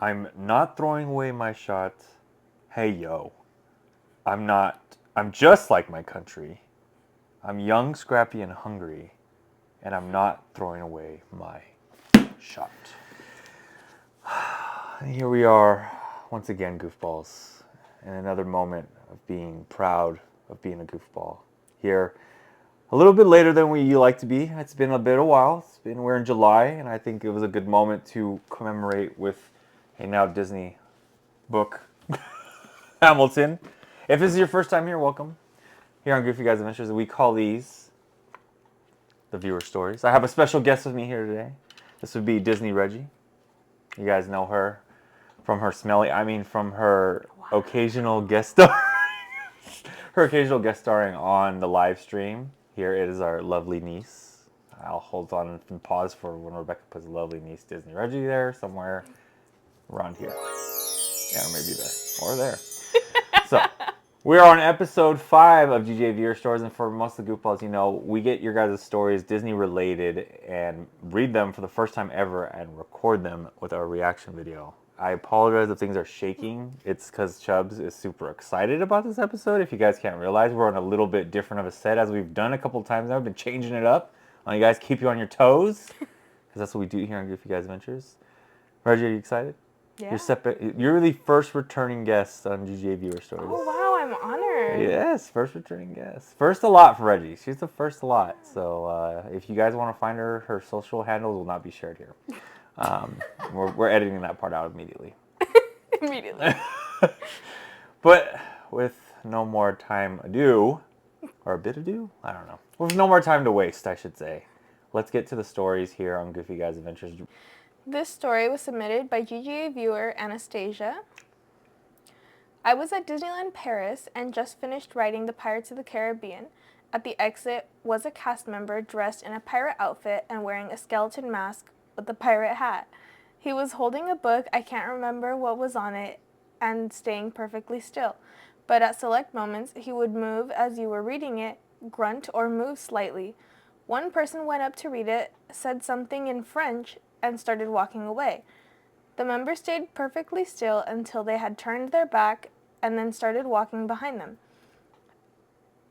I'm not throwing away my shot. Hey, yo. I'm just like my country. I'm young, scrappy, and hungry. And I'm not throwing away my shot. And here we are, once again, Goofballz. In another moment of being proud of being a goofball. Here, a little bit later than we like to be. It's been a bit of a while. We're in July, and I think it was a good moment to commemorate with a now Disney book, Hamilton. If this is your first time here, welcome. Here on Goofy Guys Adventures, we call these the Viewer Stories. I have a special guest with me here today. This would be Disney Reggie. You guys know her from her from her occasional guest star. Her occasional guest starring on the live stream. Here it is our lovely niece. I'll hold on and pause for when Rebecca puts lovely niece Disney Reggie there somewhere around here. Yeah, maybe there or there. So we are on episode 5 of GGA Viewer Stories, and for most of the Goofballs, you know, we get your guys' stories Disney related and read them for the first time ever and record them with our reaction video. I apologize if things are shaking. It's because Chubbs is super excited about this episode. If you guys can't realize, we're on a little bit different of a set as we've done a couple of times now. We've been changing it up. I want you guys keep you on your toes because that's what we do here on Goofy Guys Adventures. Reggie, are you excited? Yeah. You're the first returning guest on GGA Viewer Stories. Oh, wow, I'm honored. Yes, first returning guest. First a lot for Reggie. She's the first a lot. So if you guys want to find her, her social handles will not be shared here. We're editing that part out immediately. Immediately. But with no more time ado, or a bit ado? I don't know. With no more time to waste, I should say. Let's get to the stories here on Goofy Guys Adventures. This story was submitted by GGA viewer Anastasia. I was at Disneyland Paris and just finished writing The Pirates of the Caribbean. At the exit was a cast member dressed in a pirate outfit and wearing a skeleton mask with a pirate hat. He was holding a book, I can't remember what was on it, and staying perfectly still. But at select moments, he would move as you were reading it, grunt or move slightly. One person went up to read it, said something in French, and started walking away. The member stayed perfectly still until they had turned their back and then started walking behind them.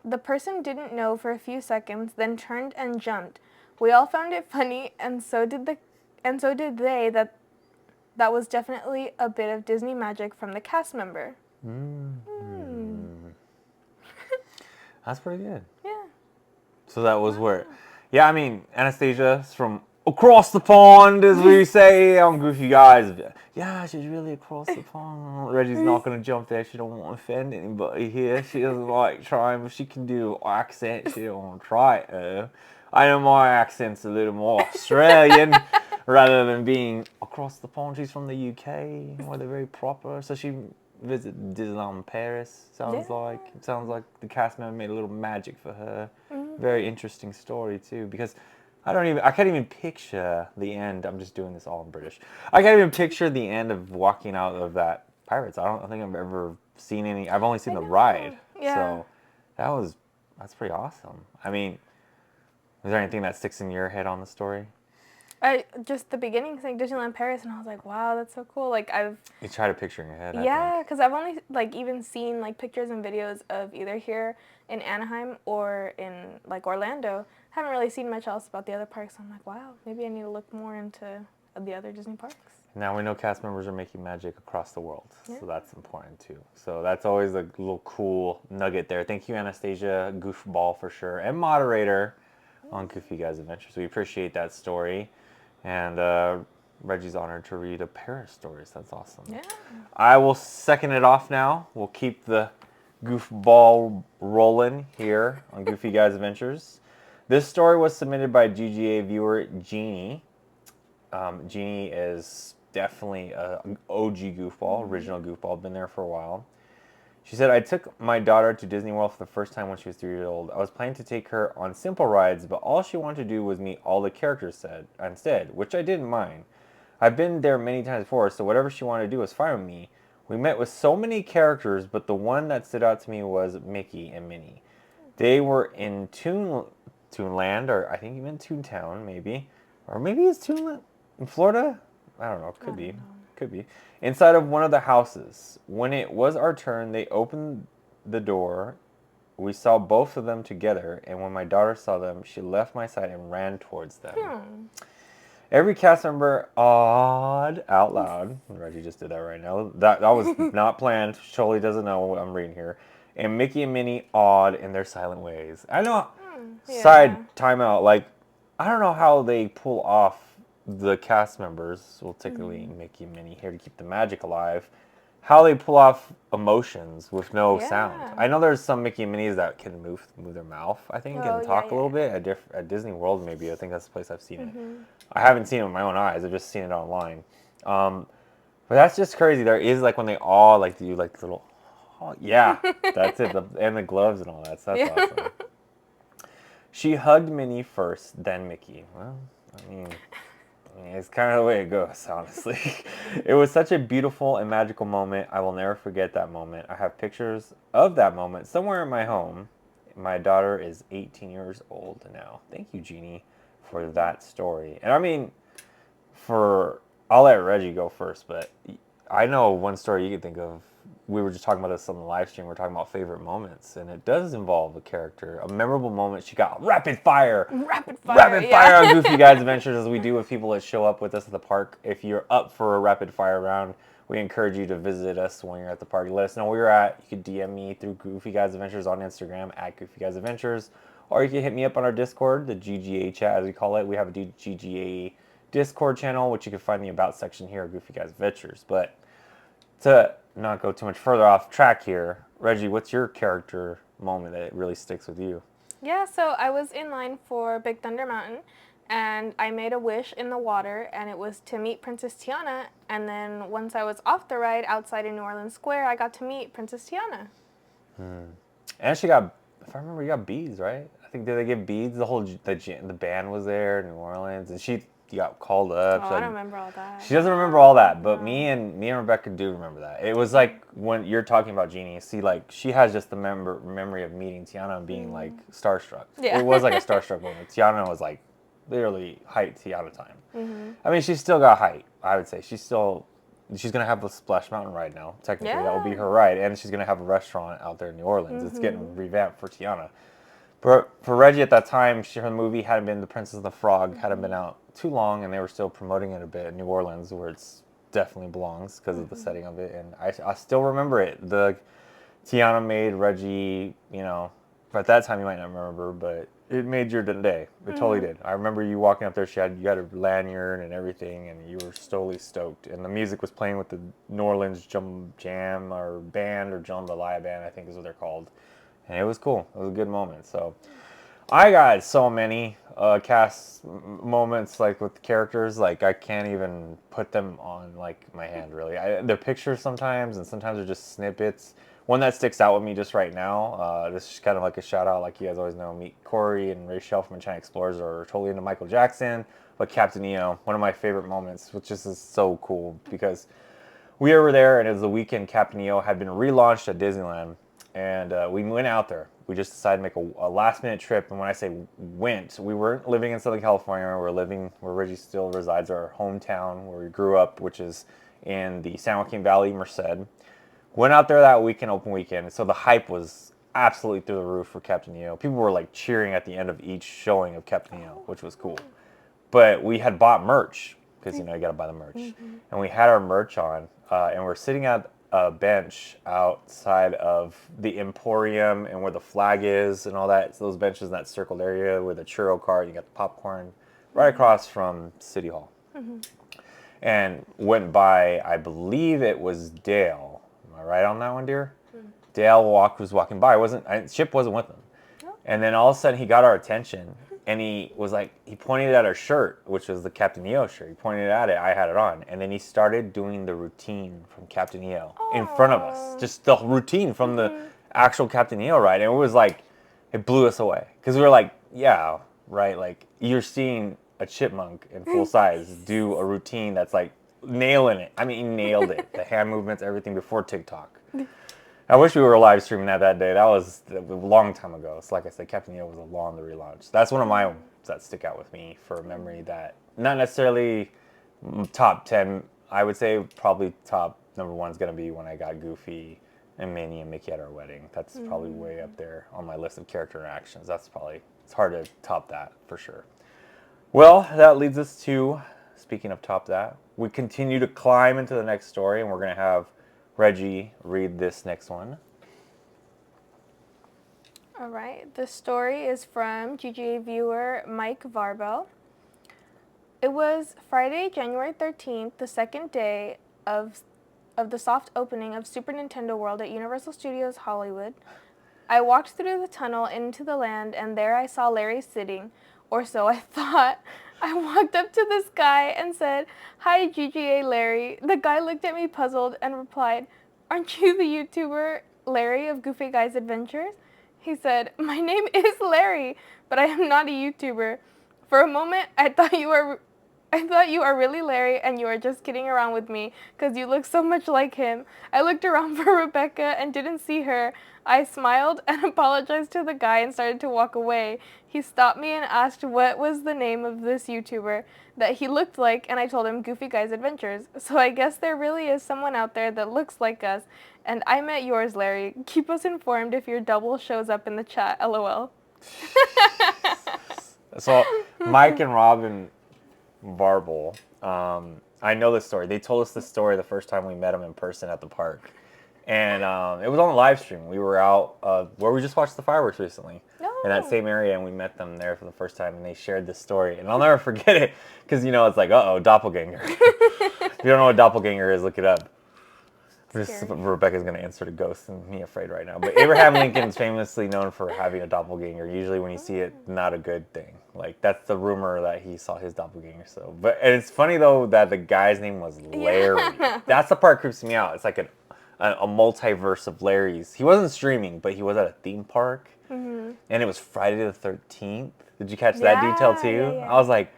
The person didn't know for a few seconds, then turned and jumped. We all found it funny, and so did they. That was definitely a bit of Disney magic from the cast member. That's pretty good. Yeah. So that was where... Yeah, I mean, Anastasia's from across the pond, as we say on Goofy Guys. Yeah, she's really across the pond. Reggie's not going to jump there. She don't want to offend anybody here. She doesn't like trying. If she can do accent, she don't want to try it. I know my accent's a little more Australian rather than being across the pond. She's from the UK, where they're very proper. So she visited Disneyland in Paris. Sounds like the cast member made a little magic for her. Very interesting story too, because I can't even picture the end. I'm just doing this all in British. I can't even picture the end of walking out of that Pirates. I don't think I've ever seen any. I've only seen the ride. Yeah. So that's pretty awesome. I mean, is there anything that sticks in your head on the story? Just the beginning saying Disneyland Paris, and I was like, wow, that's so cool. You try to picture in your head. Yeah, because I've only even seen pictures and videos of either here in Anaheim or in Orlando. Haven't really seen much else about the other parks. I'm like, wow, maybe I need to look more into the other Disney parks. Now we know cast members are making magic across the world, so that's important too. So that's always a little cool nugget there. Thank you, Anastasia, Goofball for sure, and moderator on Goofy Guys Adventures. We appreciate that story. And Reggie's honored to read a pair of stories. That's awesome. Yeah. I will second it off now. We'll keep the goofball rolling here on Goofy Guys Adventures. This story was submitted by GGA viewer Jeannie. Jeannie is definitely an OG goofball, original goofball, been there for a while. She said, I took my daughter to Disney World for the first time when she was 3 years old. I was planning to take her on simple rides, but all she wanted to do was meet all the characters instead, which I didn't mind. I've been there many times before, so whatever she wanted to do was fine with me. We met with so many characters, but the one that stood out to me was Mickey and Minnie. They were in Toonland, or I think even Toontown, maybe. Or maybe it's Toonland in Florida? I don't know. Could could be. Inside of one of the houses. When it was our turn, they opened the door. We saw both of them together, and when my daughter saw them, she left my side and ran towards them. Every cast member awed out loud. Reggie just did that right now. That was not planned. Totally doesn't know what I'm reading here. And Mickey and Minnie awed in their silent ways. I know. Side timeout. Like, I don't know how they pull off the cast members. Well, particularly Mickey and Minnie here to keep the magic alive. How they pull off emotions with no sound. I know there's some Mickey and Minnie's that can move their mouth, I think, and talk a little bit at Disney World. Maybe I think that's the place I've seen it. I haven't seen it with my own eyes. I've just seen it online. But that's just crazy. There is like when they all like do like little, that's it. And the gloves and all that. So that's awesome. She hugged Minnie first, then Mickey. Well, I mean, it's kind of the way it goes, honestly. It was such a beautiful and magical moment. I will never forget that moment. I have pictures of that moment somewhere in my home. My daughter is 18 years old now. Thank you, Jeannie, for that story. And I mean, I'll let Reggie go first, but I know one story you can think of. We were just talking about this on the live stream. We're talking about favorite moments, and it does involve a character, a memorable moment. She got rapid fire on Goofy Guys Adventures, as we do with people that show up with us at the park. If you're up for a rapid fire round, we encourage you to visit us when you're at the park. Let us know where you're at. You can DM me through Goofy Guys Adventures on Instagram at Goofy Guys Adventures, or you can hit me up on our Discord, the GGA chat as we call it. We have a GGA Discord channel, which you can find in the About section here at Goofy Guys Adventures. But to not go too much further off track here, Reggie, what's your character moment that really sticks with you? Yeah, so I was in line for Big Thunder Mountain, and I made a wish in the water, and it was to meet Princess Tiana. And then once I was off the ride outside in New Orleans Square, I got to meet Princess Tiana. And she got, if I remember, you got beads, right? I think, did they give beads? The band was there in New Orleans, and she got called up. I don't remember all that. She doesn't remember all that, but me and Rebecca do remember that. It was like when you're talking about Jeannie, see, like she has just the memory of meeting Tiana and being like starstruck. Yeah. It was like a starstruck moment. Tiana was like literally height Tiana time. I mean, she's still got height. I would say she's gonna have the Splash Mountain ride now. Technically, that will be her ride, and she's gonna have a restaurant out there in New Orleans. It's getting revamped for Tiana. But for Reggie at that time, her movie hadn't been The Princess and the Frog, hadn't been out too long, and they were still promoting it a bit in New Orleans, where it's definitely belongs because of the setting of it. And I still remember it. The Tiana made Reggie, you know, at that time you might not remember, but it made your day. It totally did. I remember you walking up there. You had a lanyard and everything, and you were totally stoked. And the music was playing with the New Orleans Jam or band, or Jambalaya band, I think is what they're called. And it was cool. It was a good moment. So I got so many cast moments, like with characters, like I can't even put them on like my hand really. They're pictures sometimes, and sometimes they're just snippets. One that sticks out with me just right now, this is kind of like a shout out, like you guys always know, meet Corey and Rachel from China Explorers are totally into Michael Jackson, but Captain EO, one of my favorite moments, which is so cool because we were there and it was the weekend Captain EO had been relaunched at Disneyland. And we went out there. We just decided to make a last-minute trip. And when I say went, we weren't living in Southern California. We're living where Reggie still resides, our hometown, where we grew up, which is in the San Joaquin Valley, Merced. Went out there that weekend, open weekend. So the hype was absolutely through the roof for Captain EO. People were like cheering at the end of each showing of Captain EO, which was cool. But we had bought merch, because, you know, you got to buy the merch. And we had our merch on, and we're sitting at a bench outside of the Emporium and where the flag is and all that. So those benches in that circled area with the churro cart, you got the popcorn, right across from City Hall. And went by, I believe it was Dale. Am I right on that one, dear? Dale was walking by. Chip wasn't with him. And then all of a sudden he got our attention. And he was like, he pointed at our shirt, which was the Captain EO shirt. He pointed at it. I had it on. And then he started doing the routine from Captain EO in front of us. Just the routine from the actual Captain EO ride. And it was like, it blew us away. Because we were like, yeah, right? Like, you're seeing a chipmunk in full size do a routine that's like nailing it. I mean, he nailed it. The hand movements, everything before TikTok. I wish we were live streaming that day. That was a long time ago. So like I said, Captain EO was a long the relaunch. That's one of my ones that stick out with me for a memory that not necessarily top 10 I would say probably top number one is going to be when I got Goofy and Minnie and Mickey at our wedding. That's probably way up there on my list of character interactions. That's probably, it's hard to top that for sure. Well, that leads us to, speaking of top that, we continue to climb into the next story, and we're going to have Reggie read this next one. All right. The story is from GGA viewer Mike Varbell. It was Friday, January 13th, the second day of the soft opening of Super Nintendo World at Universal Studios Hollywood. I walked through the tunnel into the land, and there I saw Larry sitting, or so I thought. I walked up to this guy and said, "Hi, GGA Larry." The guy looked at me puzzled and replied, "Aren't you the YouTuber Larry of GoofyGuysAdventures?" He said, "My name is Larry, but I am not a YouTuber." For a moment, I thought you are really Larry and you are just kidding around with me because you look so much like him. I looked around for Rebecca and didn't see her. I smiled and apologized to the guy and started to walk away. He stopped me and asked what was the name of this YouTuber that he looked like, and I told him GoofyGuysAdventures. So I guess there really is someone out there that looks like us, and I met yours, Larry. Keep us informed if your double shows up in the chat, LOL. So Mike and Robin Varble, I know this story. They told us this story the first time we met them in person at the park. And it was on the live stream. We were out where we just watched the fireworks recently in that same area, and we met them there for the first time, and they shared this story. And I'll never forget it because, you know, it's like, uh-oh, doppelganger. If you don't know what doppelganger is, look it up. Rebecca's going to answer to ghost and me afraid right now. But Abraham Lincoln's famously known for having a doppelganger. Usually when you see it, not a good thing. Like, that's the rumor that he saw his doppelganger. So, and it's funny, though, that the guy's name was Larry. Yeah. That's the part that creeps me out. It's like a multiverse of Larrys. He wasn't streaming, but he was at a theme park. Mm-hmm. And it was Friday the 13th. Did you catch that detail, too? Yeah. I was like...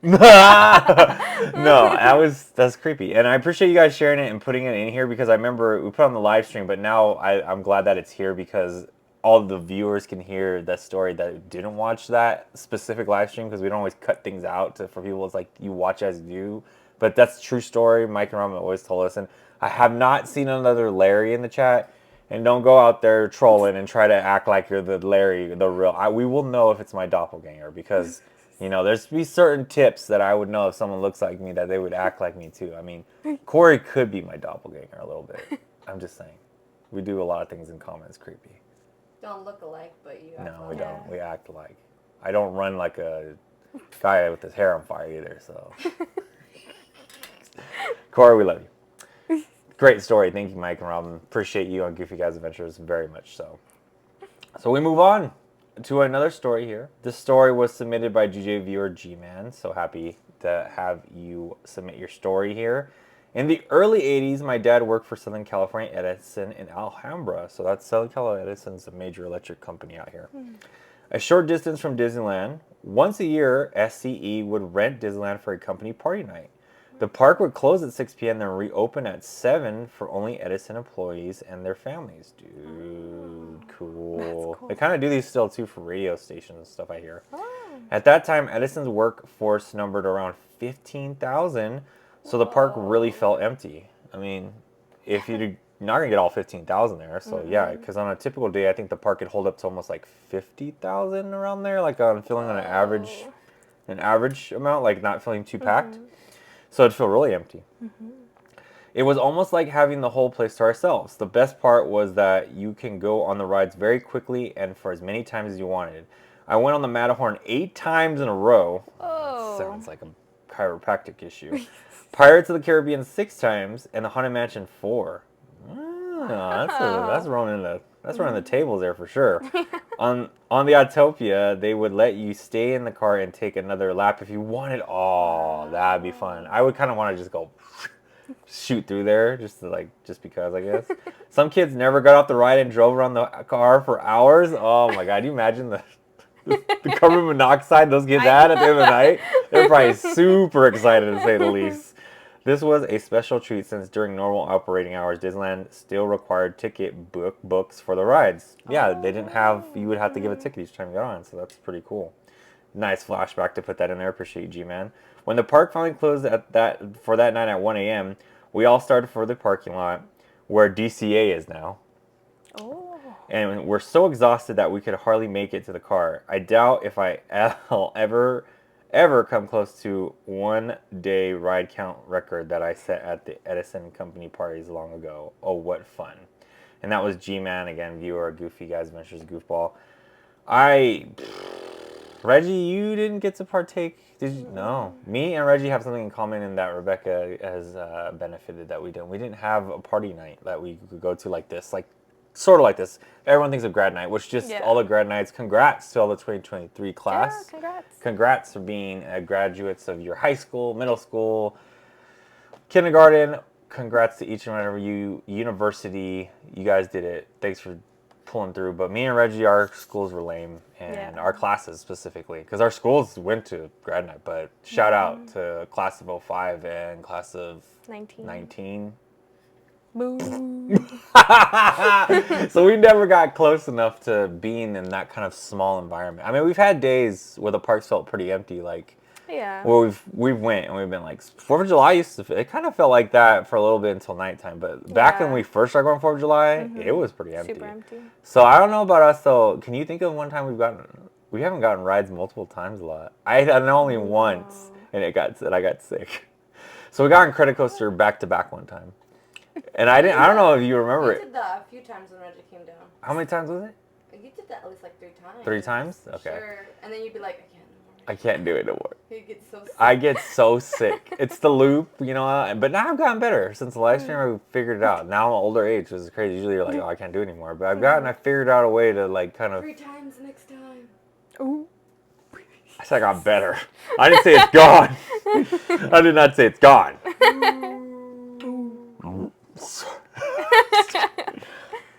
No, that's creepy, and I appreciate you guys sharing it and putting it in here because I remember we put it on the live stream, but now I'm glad that it's here because all the viewers can hear that story that didn't watch that specific live stream because we don't always cut things out for people. It's like you watch as you do, but that's a true story. Mike and Robin always told us, and I have not seen another Larry in the chat. And don't go out there trolling and try to act like you're the Larry, the real. We will know if it's my doppelganger because. You know, there's be certain tips that I would know if someone looks like me that they would act like me too. I mean, Corey could be my doppelganger a little bit. I'm just saying. We do a lot of things in common. It's creepy. Don't look alike, but you act No, we don't. We act alike. I don't run like a guy with his hair on fire either, so. Corey, we love you. Great story. Thank you, Mike and Robin. Appreciate you on Goofy Guys Adventures very much so. So we move on to another story here. This story was submitted by GGA viewer G-Man. So happy to have you submit your story here. In the early 80s, my dad worked for Southern California Edison in Alhambra. So that's Southern California Edison's a major electric company out here. A short distance from Disneyland. Once a year, SCE would rent Disneyland for a company party night. The park would close at 6 p.m. then reopen at 7 for only Edison employees and their families. Dude, cool. They kind of do these still, too, for radio stations and stuff, I hear. At that time, Edison's workforce numbered around 15,000, so the park really felt empty. I mean, if you're not going to get all 15,000 there, so yeah, because on a typical day, I think the park could hold up to almost like 50,000 around there, like on feeling on an average amount, like not feeling too packed. So it'd feel really empty. It was almost like having the whole place to ourselves. The best part was that you can go on the rides very quickly and for as many times as you wanted. I went on the Matterhorn 8 times in a row. Oh. Sounds like a chiropractic issue. Pirates of the Caribbean 6 times and the Haunted Mansion 4. That's running the tables there for sure. On the Autopia, they would let you stay in the car and take another lap if you wanted. Oh, that'd be fun. I would kind of want to just go shoot through there just because, I guess. Some kids never got off the ride and drove around the car for hours. Oh my God, you imagine the carbon monoxide those kids had at the end of the night? They're probably super excited to say the least. This was a special treat since during normal operating hours, Disneyland still required ticket books for the rides. Yeah, they didn't have, you would have to give a ticket each time you got on, so that's pretty cool. Nice flashback to put that in there. Appreciate you, G-Man. When the park finally closed for that night at 1 a.m., we all started for the parking lot where DCA is now. Oh. And we're so exhausted that we could hardly make it to the car. I doubt if I'll ever come close to 1 day ride count record that I set at the Edison Company parties long ago. Oh, what fun. And that was G-Man, again, viewer, Goofy Guys Adventures, Goofball. Reggie, you didn't get to partake, did you? No. Me and Reggie have something in common in that Rebecca has benefited that we didn't. We didn't have a party night that we could go to like this, like sort of like this. Everyone thinks of grad night, which just all the grad nights. Congrats to all the 2023 class. Yeah, congrats. Congrats for being graduates of your high school, middle school, kindergarten. Congrats to each and every you university. You guys did it. Thanks for pulling through. But me and Reggie, our schools were lame, and our classes specifically, because our schools went to grad night. But shout out to class of 05 and class of 19. Boo. So we never got close enough to being in that kind of small environment. I mean, we've had days where the parks felt pretty empty, like where we've went and we've been like 4th of July it kind of felt like that for a little bit until nighttime. But back when we first started going 4th of July, it was pretty empty. Super empty. So I don't know about us though. Can you think of one time we haven't gotten rides multiple times a lot? I know only once, and I got sick. So we got on Credit Coaster back to back one time. And I don't know if you remember it. You did that a few times when Reggie came down. How many times was it? You did that at least like 3 times. 3 times? Okay. Sure. And then you'd be like, I can't do it no more. You get so sick. I get so sick. It's the loop, you know. But now I've gotten better since the live stream. I figured it out. Now I'm an older age, which is crazy. Usually you're like, oh, I can't do it anymore. But I figured out a way to like kind of 3 times next time. Ooh. I said I got better. I didn't say it's gone. I did not say it's gone.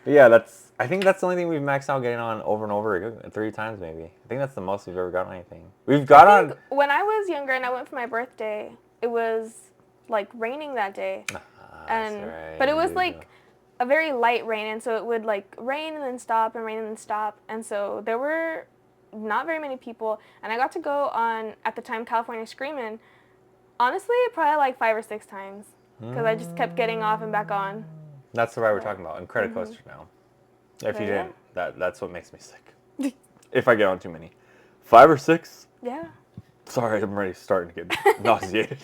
But yeah, I think that's the only thing we've maxed out getting on over and over again, 3 times maybe. I think that's the most we've ever gotten anything. We've got on. When I was younger and I went for my birthday, it was like raining that day, but it was like a very light rain, and so it would like rain and then stop and rain and then stop, and so there were not very many people, and I got to go on at the time California Screamin'. Honestly, probably like 5 or 6 times because I just kept getting off and back on. That's the ride we're talking about, and Credit Coaster now. If you didn't, that's what makes me sick. If I get on too many. 5 or 6? Yeah. Sorry, I'm already starting to get nauseated.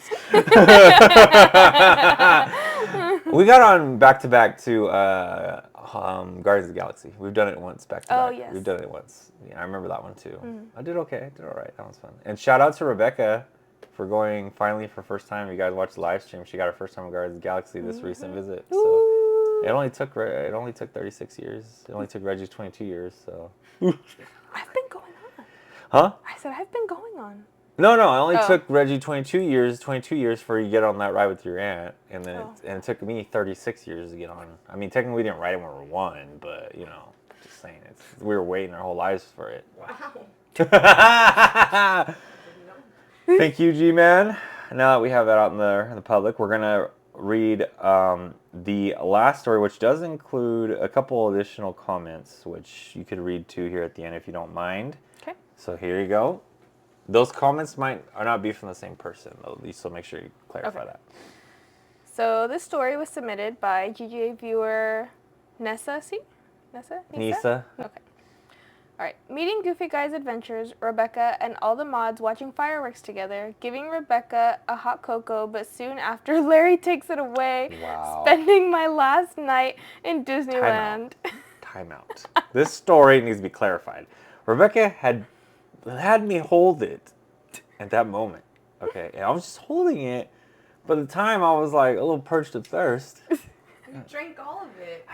We got on back-to-back to Guardians of the Galaxy. We've done it once back-to-back. Oh, yes. We've done it once. Yeah, I remember that one too. I did okay. I did all right. That was fun. And shout out to Rebecca for going finally for first time. You guys watched the live stream. She got her first time with Guardians of the Galaxy this recent visit. So it only took 36 years. It only took Reggie 22 years. So I've been going on. Huh? I said I've been going on. No, it only took Reggie 22 years for you to get on that ride with your aunt, and then it took me 36 years to get on. I mean, technically we didn't ride it when we were 1, but you know, just saying, we were waiting our whole lives for it. Wow. Thank you, G-Man. Now that we have that out in the public, we're gonna read the last story, which does include a couple additional comments, which you could read too here at the end if you don't mind. Okay. So here you go. Those comments might not be from the same person, though, so make sure you clarify that. So this story was submitted by GGA Viewer Nisa. Nisa. Okay. All right. Meeting Goofy Guys Adventures, Rebecca and all the mods watching fireworks together, giving Rebecca a hot cocoa, but soon after Larry takes it away. Wow. Spending my last night in Disneyland. Time out. This story needs to be clarified. Rebecca had me hold it at that moment. Okay, and I was just holding it. By the time I was like a little purged of thirst. You drank all of it.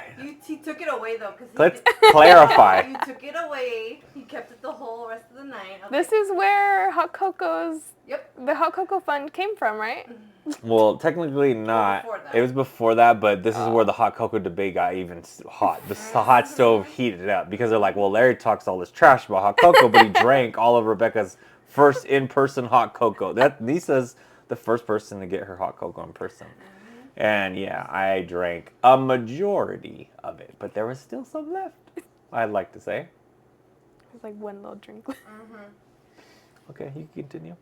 He took it away though, because let's clarify. You took it away. He kept it the whole rest of the night. Okay. This is where hot cocoa's. Yep. The hot cocoa fund came from, right? Well, technically not. It was before that, but this is where the hot cocoa debate got even hot. The hot stove heated it up because they're like, well, Larry talks all this trash about hot cocoa, but he drank all of Rebecca's first in-person hot cocoa. Nisa's the first person to get her hot cocoa in person. And yeah, I drank a majority of it, but there was still some left, I'd like to say. It was like one little drink. Okay, you can continue.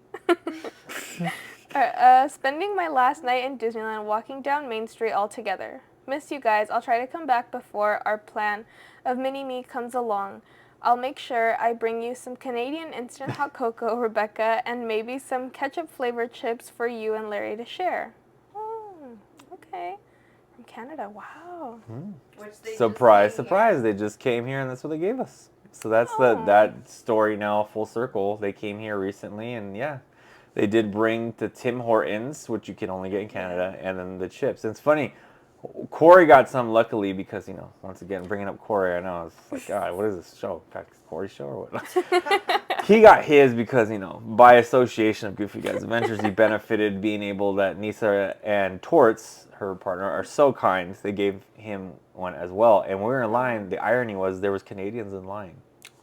Spending my last night in Disneyland walking down Main Street all together. Miss you guys. I'll try to come back before our plan of Mini-Me comes along. I'll make sure I bring you some Canadian instant hot cocoa, Rebecca, and maybe some ketchup-flavored chips for you and Larry to share. Oh, okay. From Canada. Wow. Which they Surprise, just came surprise. here. They just came here and that's what they gave us. So that's Oh. that story now full circle. They came here recently and yeah. They did bring the Tim Hortons, which you can only get in Canada, and then the chips. And it's funny, Corey got some luckily because, you know, once again, bringing up Corey, I know, I was like, God, what is this show? Corey show or what? He got his because, you know, by association of Goofy Guys Adventures, he benefited being able that Nisa and Torts, her partner, are so kind. They gave him one as well. And when we were in line, the irony was there was Canadians in line.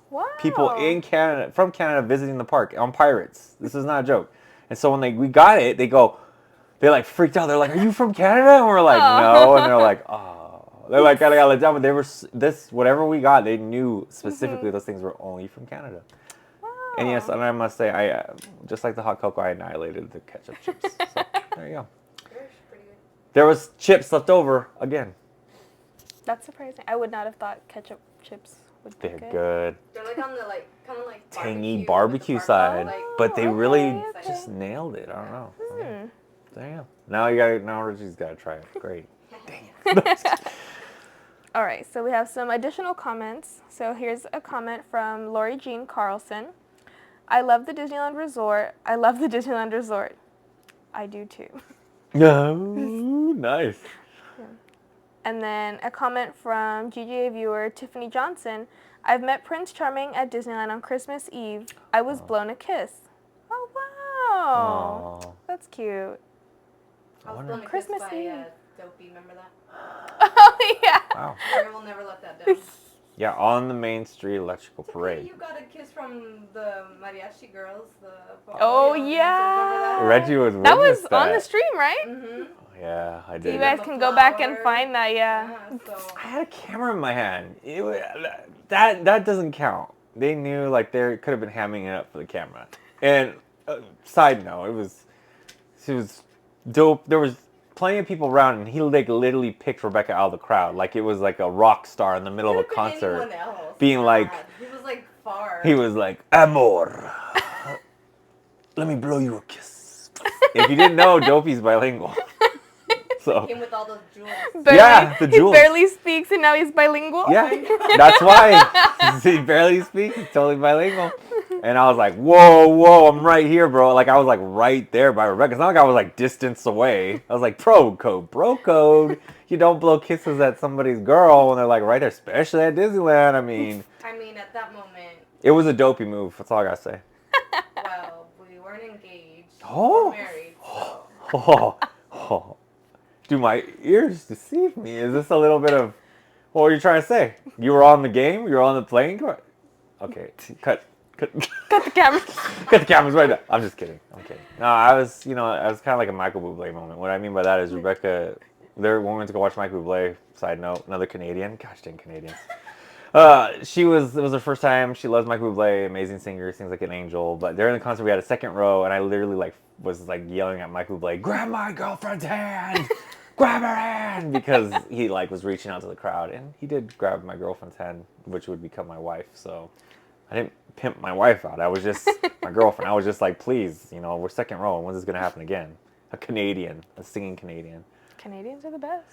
Wow. People in Canada, from Canada, visiting the park on Pirates. This is not a joke. And so when we got it, they like freaked out. They're like, "Are you from Canada?" And we're like, "No." And they're like, "Oh." They're like, "Kind of got let down." But they were whatever we got, they knew specifically those things were only from Canada. Wow. And yes, and I must say, I just like the hot cocoa, I annihilated the ketchup chips. So there you go. They're pretty good. There was chips left over again. That's surprising. I would not have thought ketchup chips would be They're good. good. They're like on the kind of like Tangy with barbecue the side, like, but they okay, really okay. just nailed it. I don't know. Hmm. There you go. Now Reggie's got to try it. Great. All right, so we have some additional comments. So here's a comment from Lori Jean Carlson. I love the Disneyland Resort. I love the Disneyland Resort. I do too. No, nice. And then a comment from GGA viewer Tiffany Johnson. I've met Prince Charming at Disneyland on Christmas Eve. I was blown a kiss. Oh, wow. Aw. That's cute. I was blown a kiss Christmas by Eve. Dopey, remember that? Oh, yeah. Wow. Mary will never let that down. Yeah, on the Main Street Electrical It's okay, Parade. you got a kiss from the mariachi girls. Oh, Remember yeah. that? Reggie was That was witness on the that. stream, right? Mm-hmm. Yeah, I So did. you guys The can go back and flower. find that, yeah. So I had a camera in my hand. That doesn't count. They knew like they could have been hamming it up for the camera. And side note, it was dope. There was plenty of people around, and he like literally picked Rebecca out of the crowd, like it was like a rock star in the middle of a Could've been concert, anyone else. being like, He was like far. he was like, "Amor, let me blow you a kiss." If you didn't know, Dopey's bilingual. So Came with all those jewels. Yeah, the jewels. He barely speaks and now he's bilingual. yeah, that's why he barely speaks. He's totally bilingual. And I was like, whoa, I'm right here, bro. Like, I was like right there by Rebecca. It's not like I was like distance away. I was like, bro code. You don't blow kisses at somebody's girl when they're like right there, especially at Disneyland. I mean, At that moment, it was a dopey move. That's all I gotta say. well, we weren't engaged. Oh. We were married. Oh. Do my ears deceive me? Is this a little bit of, what were you trying to say? You were on the game? You were on the playing card? Okay, cut. Cut the camera. Cut the cameras right now. I'm just kidding. I'm kidding. No, I was kind of like a Michael Bublé moment. What I mean by that is Rebecca, when we went to go watch Michael Bublé, side note, another Canadian. Gosh dang Canadians. It was her first time. She loves Michael Bublé, amazing singer, sings like an angel. But during the concert, we had a second row, and I literally was yelling at Michael Bublé, "Grab my girlfriend's hand! Grab her hand!" Because he was reaching out to the crowd, and he did grab my girlfriend's hand, which would become my wife. So I didn't pimp my wife out. I was just my girlfriend. I was just like, please, we're second row. When's this gonna happen again? A singing Canadian. Canadians are the best.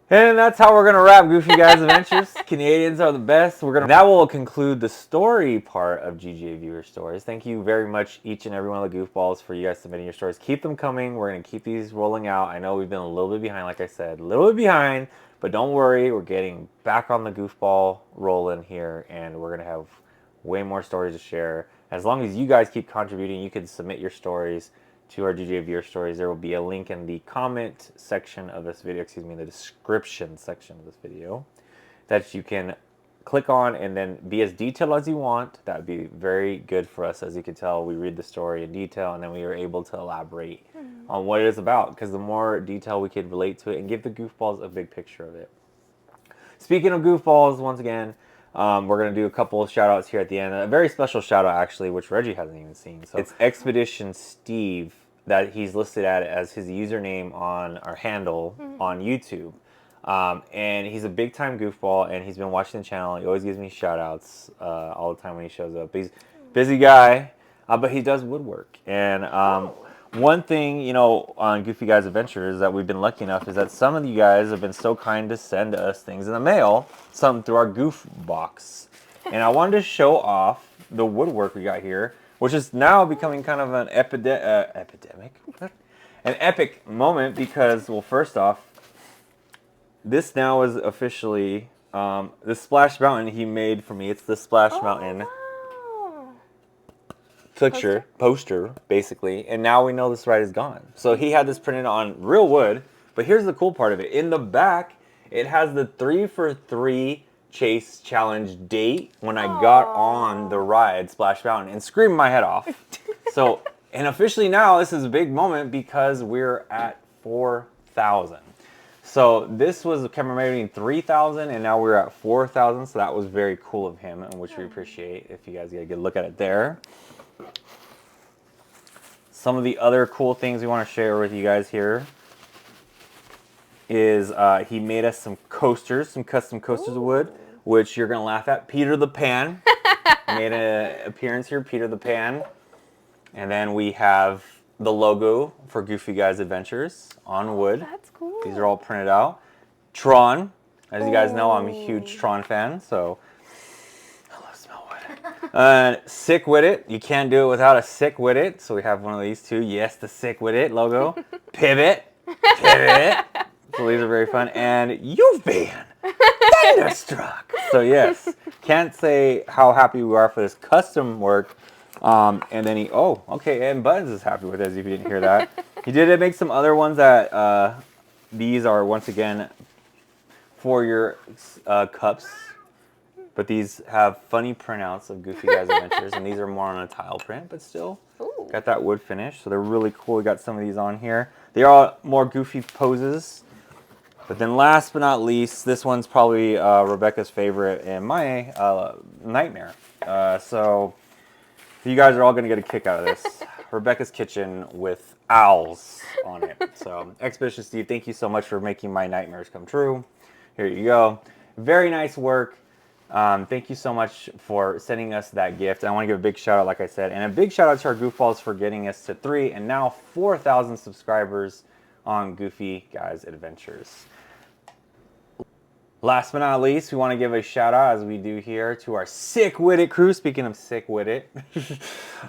And that's how we're going to wrap Goofy Guys Adventures. Canadians are the best. That will conclude the story part of GGA Viewer Stories. Thank you very much, each and every one of the Goofballs, for you guys submitting your stories. Keep them coming. We're going to keep these rolling out. I know we've been a little bit behind, like I said. A little bit behind, but don't worry. We're getting back on the Goofball rolling here, and we're going to have way more stories to share. As long as you guys keep contributing, you can submit your stories to our GGA Viewer Stories. There will be a link in the comment section of this video, the description section of this video, that you can click on and then be as detailed as you want. That would be very good for us. As you can tell, we read the story in detail, and then we are able to elaborate on what it is about, because the more detail we could relate to it and give the Goofballs a big picture of it. Speaking of Goofballs, once again, We're going to do a couple of shout outs here at the end. A very special shout out, actually, which Reggie hasn't even seen. So it's Expedition Steve that he's listed at as his username on our handle on YouTube. And he's a big time goofball, and he's been watching the channel. He always gives me shout outs all the time when he shows up. He's a busy guy, but he does woodwork. And one thing, you know, on Goofy Guys Adventures that we've been lucky enough is that some of you guys have been so kind to send us things in the mail, some through our Goof box. And I wanted to show off the woodwork we got here, which is now becoming kind of an epidemic? An epic moment because, well, first off, this now is officially the Splash Mountain he made for me. It's the Splash Mountain Wow. poster, basically. And now we know this ride is gone. So he had this printed on real wood. But here's the cool part of it. In the back, it has the 3 for 3 Chase Challenge date when I got on the ride, Splash Mountain, and screamed my head off. So, and officially now, this is a big moment because we're at 4,000. So this was commemorating 3,000, and now we're at 4,000. So that was very cool of him, and which we appreciate. If you guys get a good look at it there. Some of the other cool things we want to share with you guys here is he made us some coasters, some custom coasters of wood, which you're gonna laugh at. Peter the Pan made an appearance here. Peter the Pan, and then we have the logo for Goofy Guys Adventures on wood. That's cool. These are all printed out. Tron, as you guys know, I'm a huge Tron fan, so I love smell wood. Sick with it. You can't do it without a sick with it. So we have one of these too. Yes, the sick with it logo. Pivot. So these are very fun. And you've been thunderstruck. So yes, can't say how happy we are for this custom work. And then and Buttons is happy with it, as if you didn't hear that. He did make some other ones that, these are once again for your cups. But these have funny printouts of Goofy Guys Adventures, and these are more on a tile print, but still got that wood finish. So they're really cool. We got some of these on here. They are more goofy poses. But then last but not least, this one's probably Rebecca's favorite and my nightmare. So you guys are all going to get a kick out of this. Rebecca's Kitchen with owls on it. So Expedition Steve, thank you so much for making my nightmares come true. Here you go. Very nice work. Thank you so much for sending us that gift. I want to give a big shout out, like I said, and a big shout out to our Goofballs for getting us to 3 and now 4,000 subscribers on Goofy Guys Adventures. Last but not least, we want to give a shout out, as we do here, to our sick-witted crew. Speaking of sick-witted,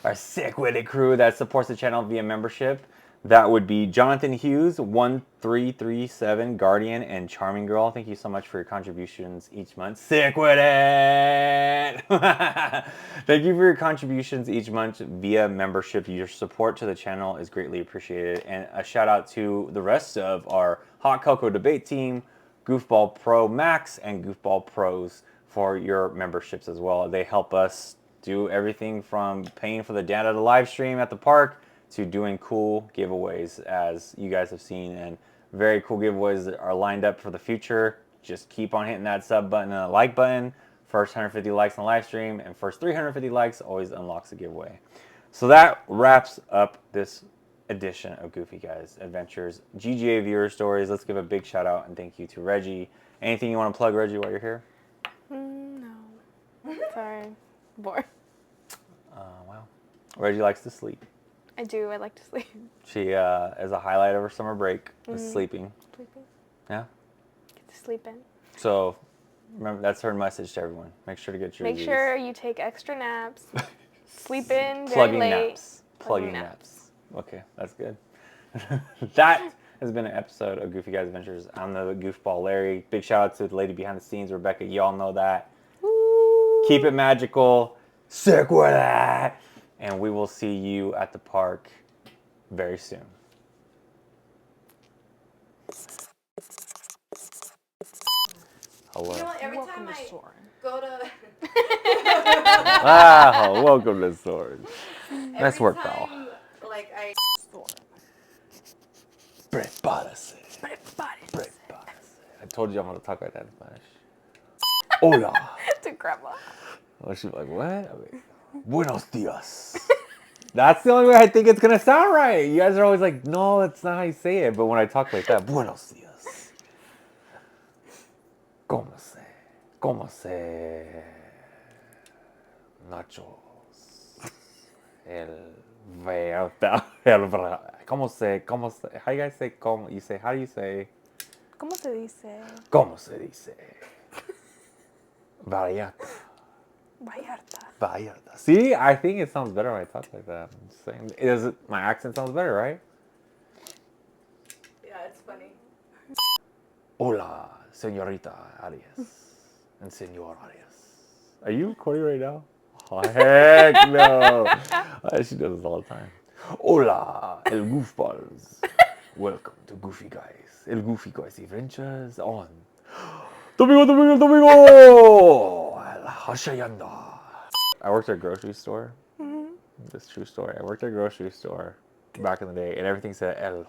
our sick-witted crew that supports the channel via membership. That would be Jonathan Hughes, 1337, Guardian, and Charming Girl. Thank you so much for your contributions each month. Sick-witted! Thank you for your contributions each month via membership. Your support to the channel is greatly appreciated. And a shout out to the rest of our Hot Cocoa debate team, Goofball Pro Max and Goofball Pros, for your memberships as well. They help us do everything from paying for the data to live stream at the park to doing cool giveaways, as you guys have seen, and very cool giveaways that are lined up for the future. Just keep on hitting that sub button and the like button. First 150 likes on live stream and first 350 likes always unlocks a giveaway. So that wraps up this edition of Goofy Guys Adventures GGA Viewer Stories. Let's give a big shout out and thank you to Reggie. Anything you want to plug, Reggie, while you're here? No. Sorry. Bored. Wow. Reggie likes to sleep. I do. I like to sleep. She, as a highlight of her summer break, is sleeping. Sleeping. Yeah? Get to sleep in. So, remember, that's her message to everyone. Make sure to get your Make Z's. sure you take extra naps. Sleep in very Plugging late. naps. Plugging naps. Okay, that's good. That has been an episode of Goofy Guys Adventures. I'm the Goofball Larry. Big shout out to the lady behind the scenes, Rebecca. Y'all know that. Woo. Keep it magical. Sick with that. And we will see you at the park very soon. Hello. You know what? Every Welcome time to I Soarin'. go to Welcome to Swords. Nice work, pal. like I Prepárase. Prepárese. Prepárase. I told you I'm going to talk like that in Spanish. Hola. To grandma. Oh, she's like, what? I'm like, Buenos dias. That's the only way I think it's gonna sound right. You guys are always like, no, that's not how you say it. But when I talk like that, Buenos dias. ¿Cómo se nachos? ¿Cómo se, how you guys say, how do you say, ¿Cómo se dice? ¿cómo se dice? Vallarta. Vallarta. See, I think it sounds better when I talk like that. I'm just saying, my accent sounds better, right? Yeah, it's funny. Hola, señorita Arias and señor Arias. Are you recording right now? Oh, heck no. She does this all the time. Hola, el Goofballz. Welcome to Goofy Guys. El GoofyGuysAdventures on Domingo! El Hacienda. I worked at a grocery store. This true story. I worked at a grocery store back in the day, and everything said El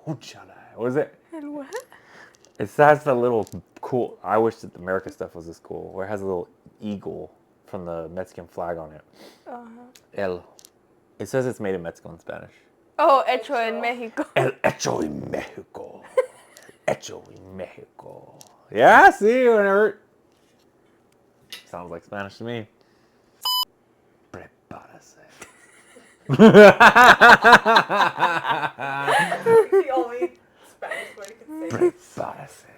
Hunchala. What is it? El what? It has the little cool. I wish that the America stuff was this cool, where it has a little eagle from the Mexican flag on it. El. It says it's made in Mexico in Spanish. Oh, hecho en México. El hecho en México. Hecho en México. Yeah, see, whenever. Sounds like Spanish to me. Prepárase. The only Spanish word you can say. Prepárase.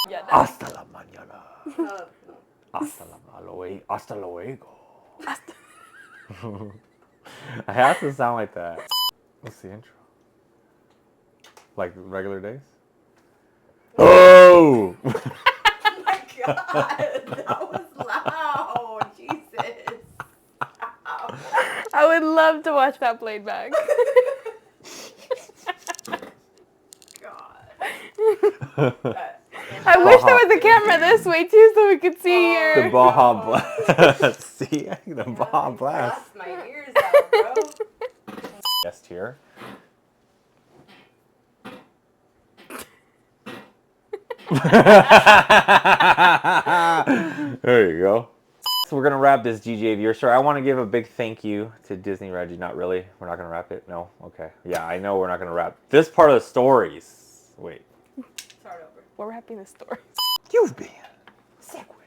Yeah, no. Hasta la mañana. No. Hasta luego. I have to sound like that. What's the intro? Like regular days? Oh! Oh my god, that was loud. Jesus. Ow. I would love to watch that played back. God. I wish there was a camera this way too so we could see The your... Baja Blast. See? The Baja Blast. Blast my ears out, bro. Guest here. There you go. So we're going to wrap this GGA Viewer Story. I want to give a big thank you to Disney Reggie. Not really. We're not going to wrap it. No? Okay. Yeah, I know we're not going to wrap this part of the stories. Wait. Start over. We're wrapping the story. You've been Segway.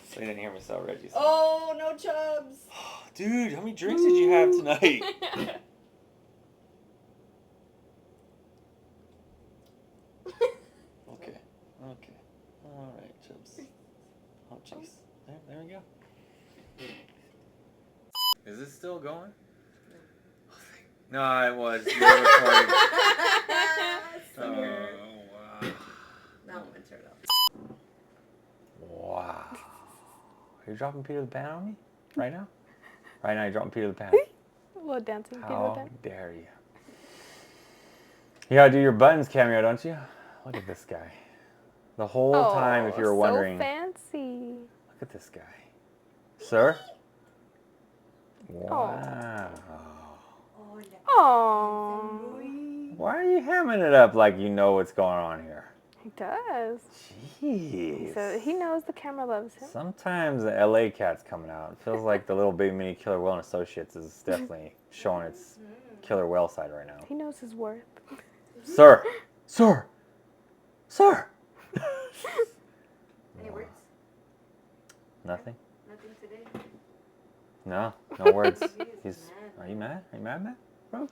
So you didn't hear me say Reggie. Oh, no chubs. Dude, how many drinks did you have tonight? Okay. Okay. All right, Chubs. Oh, jeez. There we go. Is it still going? No, it was. You were recording. Oh, wow. Now I'm gonna turn it off. Wow. Are you dropping Peter the Pan on me? Right now? Right now, you're dropping Peter the Pan. A little dancing Peter How Pan. dare you? You gotta do your buttons cameo, don't you? Look at this guy. The whole time, if you were wondering. So fancy. Look at this guy. Sir? Wow. Aww. Why are you hamming it up like you know what's going on here? He does. Jeez. So he knows the camera loves him. Sometimes the LA cat's coming out. It feels like the little baby mini Killer Whale and Associates is definitely showing its killer whale side right now. He knows his worth. Sir! Sir! Sir! Any words? Nothing? Nothing today. No, no words. He is mad. Are you mad? Are you mad, bro?